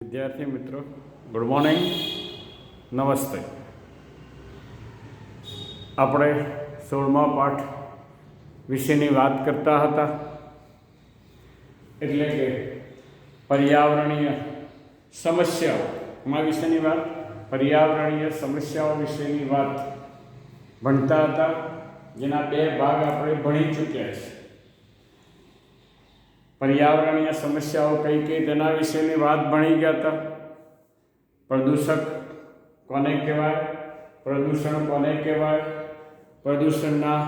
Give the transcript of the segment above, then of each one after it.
વિદ્યાર્થી મિત્રો, good morning, નમસ્તે. આપણે 16મા પાઠ વિશેની વાત કરતા હતા, એટલે કે પર્યાવરણીય સમસ્યાઓ વિશેની વાત, પર્યાવરણીય સમસ્યાઓ વિશેની વાત ભણતા હતા, જેના બે ભાગ આપણે ભણી ચૂક્યા છીએ. પર્યાવરણીય સમસ્યાઓ કઈ કઈ તેના વિશેની વાત ભણી ગયા હતા. પ્રદૂષક કોને કહેવાય, પ્રદૂષણ કોને કહેવાય, પ્રદૂષણના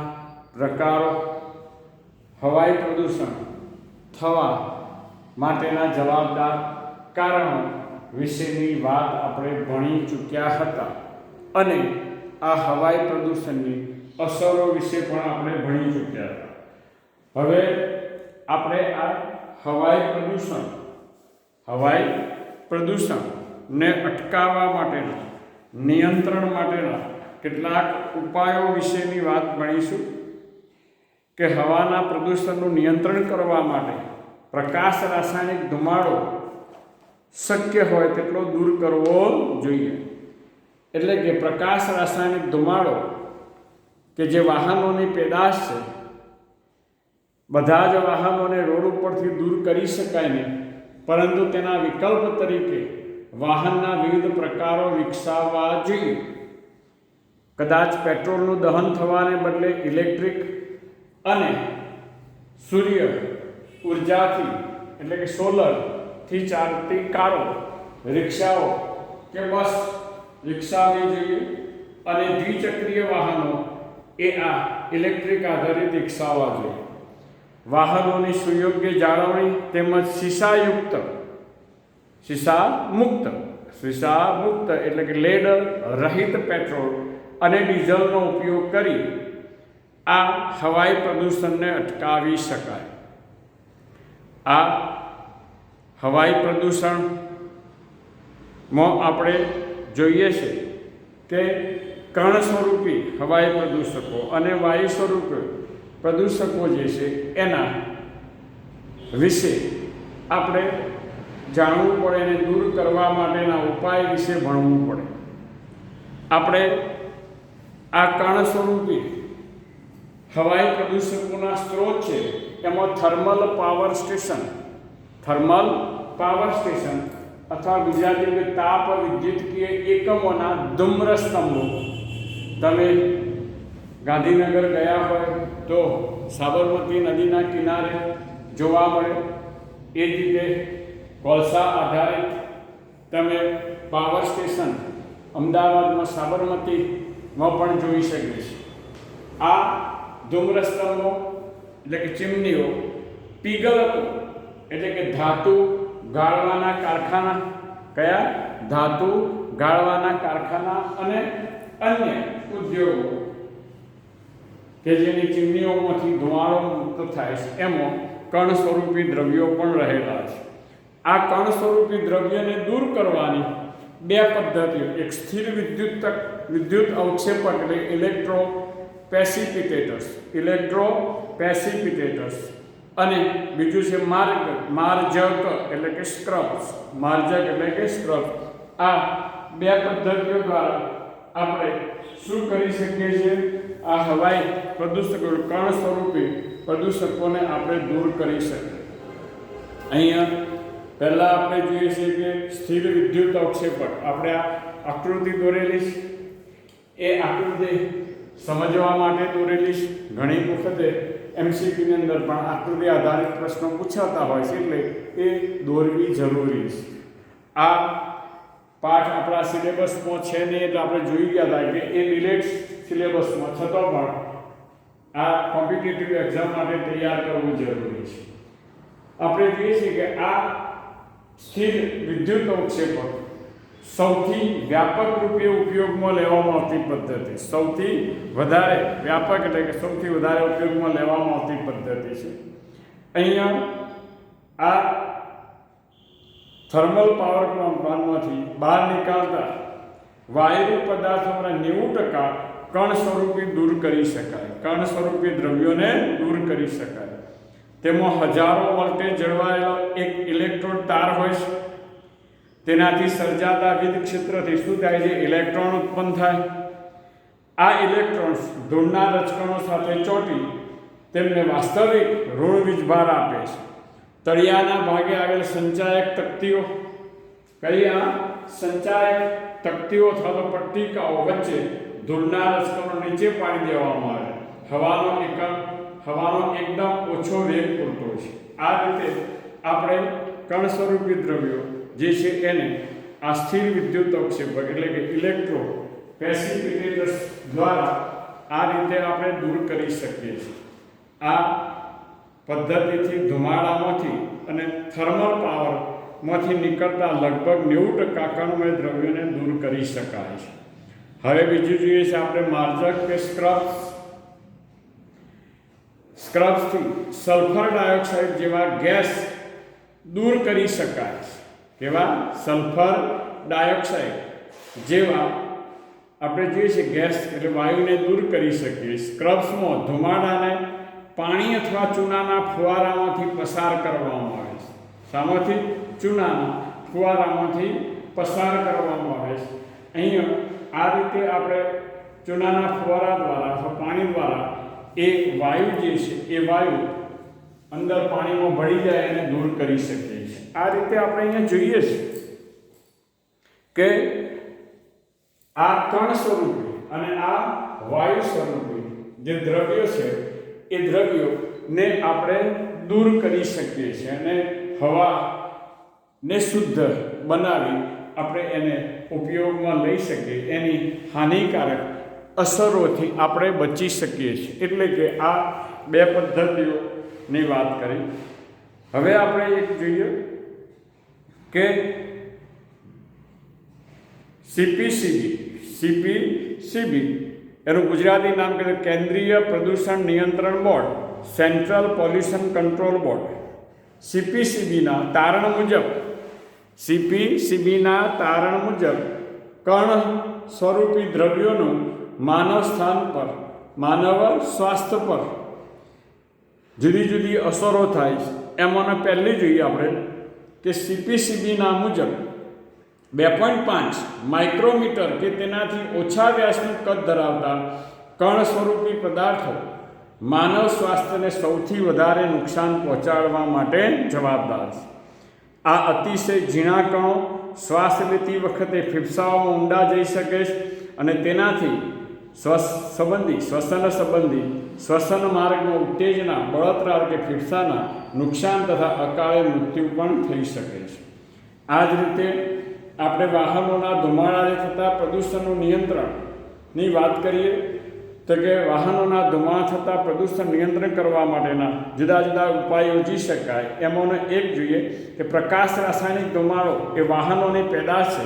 પ્રકારો, હવાઈ પ્રદૂષણ થવા માટેના જવાબદાર કારણો વિશેની વાત આપણે ભણી ચૂક્યા હતા. અને આ હવાઈ પ્રદૂષણની અસરો વિશે પણ આપણે ભણી ચૂક્યા હતા. હવે આપણે આ હવાઈ પ્રદૂષણને અટકાવવા માટેના, નિયંત્રણ માટેના કેટલાક ઉપાયો વિશેની વાત ભણીશું. કે હવાના પ્રદૂષણનું નિયંત્રણ કરવા માટે પ્રકાશ રાસાયણિક ધુમાડો શક્ય હોય તેટલો દૂર કરવો જોઈએ. એટલે કે પ્રકાશ રાસાયણિક ધુમાડો કે જે વાહનોની પેદાશ છે, બધા જ વાહનોને રોડ ઉપરથી દૂર કરી શકાય નહીં, પરંતુ તેના વિકલ્પ તરીકે વાહનના વિવિધ પ્રકારો વિકસાવવા જોઈએ. કદાચ પેટ્રોલનું દહન થવાને બદલે ઇલેક્ટ્રિક અને સૂર્ય ઉર્જાથી એટલે કે સોલરથી ચાલતી કારો, રિક્ષાઓ કે બસ વિકસાવવી જોઈએ. અને દ્વિચક્રીય વાહનો એ આ ઇલેક્ટ્રિક આધારિત વિકસાવવા જોઈએ. વાહનોની સુયોગ્ય જાળવણી તેમજ શીશા મુક્ત એટલે કે લેડ રહિત પેટ્રોલ અને ડીઝલનો ઉપયોગ કરી આ હવાઈ પ્રદૂષણને અટકાવી શકાય. આ હવાઈ પ્રદૂષણમાં આપણે જોઈએ છે કે કણ સ્વરૂપી હવાઈ પ્રદૂષકો અને વાયુ સ્વરૂપે પ્રદૂષકો જે છે એના વિશે આપણે જાણવું પડે અને દૂર કરવા માટેના ઉપાય વિશે ભણવું પડે. આપણે આ કણ સ્વરૂપી હવાઈ પ્રદૂષકોના સ્ત્રોત છે એમાં થર્મલ પાવર સ્ટેશન અથવા ગુજરાતીમાં તાપ વિદ્યુતીય એકમોના ધૂમ્ર સ્તંભો. તમે ગાંધીનગર ગયા હોય તો સાબરમતી નદીના કિનારે જોવા મળે. એ જ રીતે કોલસા આધારિત તમે પાવર સ્ટેશન અમદાવાદમાં સાબરમતીમાં પણ જોઈ શકે છે. આ ધૂમ્રસ્તંભો એટલે કે ચીમનીઓ, પીગલકો એટલે કે ધાતુ ગાળવાના કારખાના, કયા ધાતુ ગાળવાના કારખાના અને અન્ય ઉદ્યોગો કે જેની ચીમનીઓમાંથી ધુમાડો મુક્ત થાય છે, એમાં કણ સ્વરૂપી દ્રવ્યો પણ રહેલા છે. આ કણ સ્વરૂપી દ્રવ્યને દૂર કરવાની બે પદ્ધતિઓ, એક સ્થિર વિદ્યુત અવક્ષેપક એટલે ઇલેક્ટ્રોપેસિપિટેટર્સ અને બીજું છે માર્જક એટલે કે સ્ક્રબ્સ. આ બે પદ્ધતિઓ દ્વારા આપણે શું કરી શકીએ છીએ? આ હવાઈ પ્રદૂષકો, કણ સ્વરૂપી પ્રદૂષકોને આપણે દૂર કરી શકીએ. અહીંયા પહેલાં આપણે જોઈએ છીએ કે સ્થિર વિદ્યુત અવક્ષેપક. આપણે આ આકૃતિ દોરેલી છે, એ આકૃતિ સમજવા માટે દોરેલી છે. ઘણી વખતે MCQની અંદર પણ આકૃતિ આધારિત પ્રશ્નો પૂછાતા હોય છે, એટલે એ દોરવી જરૂરી છે. આ પાઠ આપણા સિલેબસમાં છે નહીં, એટલે આપણે જોઈ ગયા હતા કે એ ડિલેટ સિલેબસમાં છતાં પણ આ કોમ્પિટિટિવ એક્ઝામ માટે તૈયાર કરવું જરૂરી છે. આપણે જોઈએ છીએ કે આ સ્થિર વિદ્યુત અવક્ષેપક સૌથી વ્યાપક રૂપે ઉપયોગમાં લેવામાં આવતી પદ્ધતિ, સૌથી વધારે વ્યાપક એટલે કે સૌથી વધારે ઉપયોગમાં લેવામાં આવતી પદ્ધતિ છે. અહીંયા આ થર્મલ પાવર પ્લાન્ટમાંથી બહાર નીકળતા વાયુ પદાર્થોના 90% કણ સ્વરૂપી દૂર કરી શકાય, કણ સ્વરૂપી દ્રવ્યોને દૂર કરી શકાય. તેમાં હજારો વોલ્ટેજ જળવાયેલો એક ઇલેક્ટ્રોડ તાર હોય છે. તેનાથી સર્જાતા વિદ્યુત ક્ષેત્રથી શું થાય છે? ઇલેક્ટ્રોન ઉત્પન્ન થાય. આ ઇલેક્ટ્રોન્સ ધૂળના રજકણો સાથે ચોંટી તેમને વાસ્તવિક ઋણ વીજભાર આપે છે. તળિયાના ભાગે આવેલ સંચાયક તકતીઓ, કઈ આ સંચાયક તકતીઓ અથવા તો પટ્ટિકાઓ વચ્ચે ધૂળના રજકણો નીચે પાડી દેવામાં આવે. હવાનો એકદમ ઓછો વેગ પૂરતો છે. આ રીતે આપણે કણ સ્વરૂપી દ્રવ્યો જે છે એને આ સ્થિર વિદ્યુતક્ષેપક એટલે કે ઇલેક્ટ્રો પ્રેસિપિટેટર્સ દ્વારા આ રીતે આપણે દૂર કરી શકીએ છીએ. આ પદ્ધતિથી ધુમાડામાંથી અને થર્મલ પાવરમાંથી નીકળતા લગભગ 90% કણમય દ્રવ્યોને દૂર કરી શકાય છે. હવે બીજું જોઈએ છે આપણે માર્જક કે સ્ક્રબ્સથી સલ્ફર ડાયોક્સાઇડ જેવા ગેસ દૂર કરી શકાય છે. કેવા? સલ્ફર ડાયોક્સાઇડ જેવા આપણે જોઈએ છે ગેસ એટલે વાયુને દૂર કરી શકીએ. સ્ક્રબ્સમાં ધુમાડાને પાણી અથવા ચૂનાના ફુવારામાંથી પસાર કરવામાં આવે છે. શામાંથી? ચૂનાના ફુવારામાંથી પસાર કરવામાં આવે છે. અહીંયા આ રીતે આપણે ચૂનાના ફુવારા દ્વારા અથવા પાણી દ્વારા એ વાયુ જે છે એ વાયુ અંદર પાણીમાં ભળી જાય અને દૂર કરી શકીએ છીએ. આ રીતે આપણે અહીંયા જોઈએ છે કે આ કણ સ્વરૂપે અને આ વાયુ સ્વરૂપે જે દ્રવ્યો છે એ દ્રવ્યોને આપણે દૂર કરી શકીએ છીએ અને હવાને શુદ્ધ બનાવી આપણે એને ઉપયોગમાં લઈ શકીએ. એની હાનિકારક અસરોથી આપણે બચી શકીએ છીએ. એટલે કે આ બે પદ્ધતિઓની વાત કરી. હવે આપણે એક જોઈએ કે સીપીસીબી એનું ગુજરાતી નામ કે કેન્દ્રીય પ્રદૂષણ નિયંત્રણ board, central pollution control board. સીપીસીબીના તારણ મુજબ કણ સ્વરૂપી દ્રવ્યોનું માનવ સ્વાસ્થ્ય પર જુદી જુદી અસરો થાય છે. એમાંને પહેલી જોઈએ આપણે કે સીપીસીબીના મુજબ 2.5 માઇક્રોમીટર કે તેનાથી ઓછા વ્યાસનું કદ ધરાવતા કણ સ્વરૂપી પદાર્થો માનવ સ્વાસ્થ્યને સૌથી વધારે નુકસાન પહોંચાડવા માટે જવાબદાર છે. આ અતિશય ઝીણા કણો શ્વાસ લેતી વખતે ફેફસાઓમાં ઊંડા જઈ શકે છે અને તેનાથી શ્વસન માર્ગમાં ઉત્તેજના, બળતરા કે ફેફસાના નુકસાન તથા અકાળે મૃત્યુ પણ થઈ શકે છે. આ જ રીતે આપણે વાહનોના ધુમાડાથી થતા પ્રદૂષણનું નિયંત્રણની વાત કરીએ તો કે વાહનોના ધુમાડા થતા પ્રદૂષણ નિયંત્રણ કરવા માટેના જુદા જુદા ઉપાયો યોજી શકાય. એમાંનો એક જોઈએ કે પ્રકાશ રાસાયણિક ધુમાડો એ વાહનોની પેદાશ છે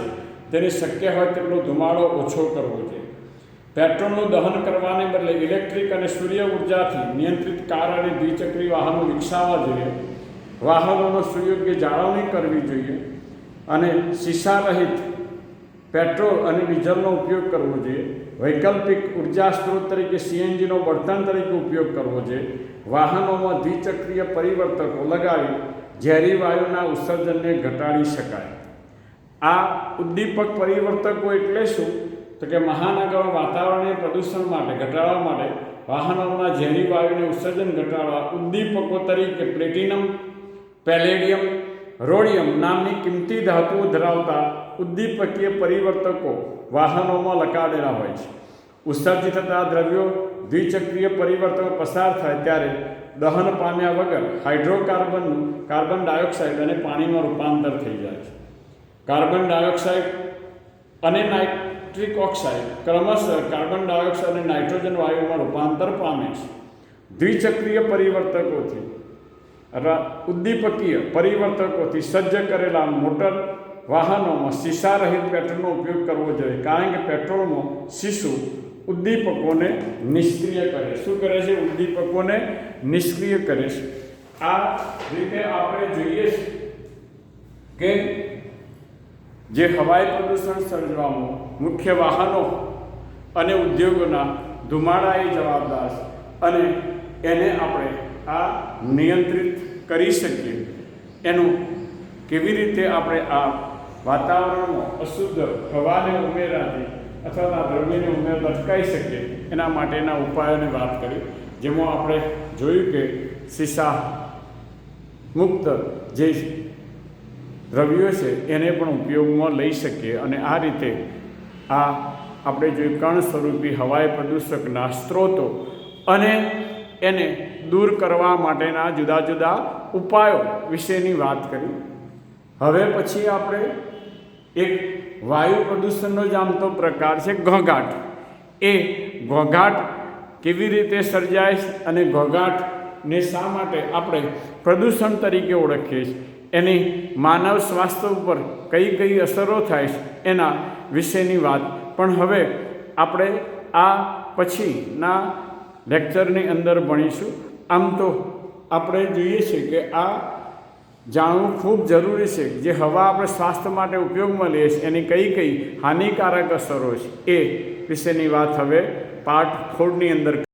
તેને શક્ય હોય તેટલો ધુમાડો ઓછો કરવો જોઈએ. પેટ્રોલનું દહન કરવાને બદલે ઇલેક્ટ્રિક અને સૂર્ય ઉર્જાથી નિયંત્રિત કાર અને દ્વિચક્રી વાહનો વિકસાવવા જોઈએ. વાહનોનો સુયોગ્ય જાળવણી કરવી જોઈએ અને શીશા રહિત પેટ્રોલ અને ડીઝલનો ઉપયોગ કરવો જોઈએ. વૈકલ્પિક ઉર્જા સ્ત્રોત તરીકે સીએનજીનો બળતણ તરીકે ઉપયોગ કરવો જોઈએ. વાહનોમાં દ્વિચક્રીય પરિવર્તકો લગાવી ઝેરી વાયુના ઉત્સર્જનને ઘટાડી શકાય. આ ઉદ્દીપક પરિવર્તકો એટલે શું? તો કે મહાનગરો વાતાવરણીય પ્રદૂષણ માટે ઘટાડવા માટે વાહનોના ઝેરી વાયુને ઉત્સર્જન ઘટાડવા ઉદ્દીપકો તરીકે પ્લેટિનમ, પેલેડિયમ, રોડિયમ નામની કિંમતી ધાતુઓ ધરાવતા ઉદ્દીપકીય પરિવર્તકો વાહનોમાં લગાડેલા હોય છે. ઉત્સર્જિત થતા દ્રવ્યો દ્વિચક્રીય પરિવર્તકો પસાર થાય ત્યારે દહન પામ્યા વગર કાર્બન ડાયોક્સાઇડ અને પાણીમાં રૂપાંતર થઈ જાય છે. કાર્બન ડાયોક્સાઇડ અને નાઇટ્રિક ઓક્સાઇડ ક્રમશઃ કાર્બન ડાયોક્સાઇડ અને નાઇટ્રોજન વાયુમાં રૂપાંતર પામે છે. દ્વિચક્રીય પરિવર્તકોથી ઉદ્દીપકીય પરિવર્તકોથી સજ્જ કરેલા મોટર વાહનોમાં શીશા રહિત પેટ્રોલનો ઉપયોગ કરવો જોઈએ, કારણ કે પેટ્રોલમાં શીશું ઉદ્દીપકોને નિષ્ક્રિય કરે. શું કરે છે? ઉદ્દીપકોને નિષ્ક્રિય કરે છે. આ રીતે આપણે જોઈએ કે જે હવાઈ પ્રદૂષણ સર્જવામાં મુખ્ય વાહનો અને ઉદ્યોગોના ધુમાડા એ જવાબદાર છે અને એને આપણે આ નિયંત્રિત કરી શકીએ. એનું કેવી રીતે આપણે આ વાતાવરણમાં અશુદ્ધ હવાને ઉમેરાથી અથવા દ્રવ્યને ઉમેરતા અટકાઈ શકે એના માટેના ઉપાયોની વાત કરી, જેમાં આપણે જોયું કે સીસા મુક્ત જે દ્રવ્યો છે એને પણ ઉપયોગમાં લઈ શકીએ અને આ રીતે આ આપણે જોયું કણ સ્વરૂપી હવાઈ પ્રદૂષકના સ્ત્રોતો અને એને દૂર કરવા માટેના જુદા જુદા ઉપાયો વિશેની વાત કરી. હવે પછી આપણે એક વાયુ પ્રદૂષણનો જ આમ તો પ્રકાર છે ઘોંઘાટ. એ ઘોંઘાટ કેવી રીતે સર્જાય અને ઘોંઘાટને શા માટે આપણે પ્રદૂષણ તરીકે ઓળખીએ છીએ, એની માનવ સ્વાસ્થ્ય ઉપર કઈ કઈ અસરો થાય છે એના વિશેની વાત પણ હવે આપણે આ પછીના લેક્ચરની અંદર ભણીશું. આમ તો આપણે જોઈએ છીએ કે આ જાણવું ખૂબ જરૂરી છે, જે હવા આપણે સ્વાસ્થ્ય માટે ઉપયોગમાં લઈએ છીએ એની કઈ કઈ હાનિકારક અસરો છે એ વિશેની વાત હવે પાર્ટ 4ની અંદર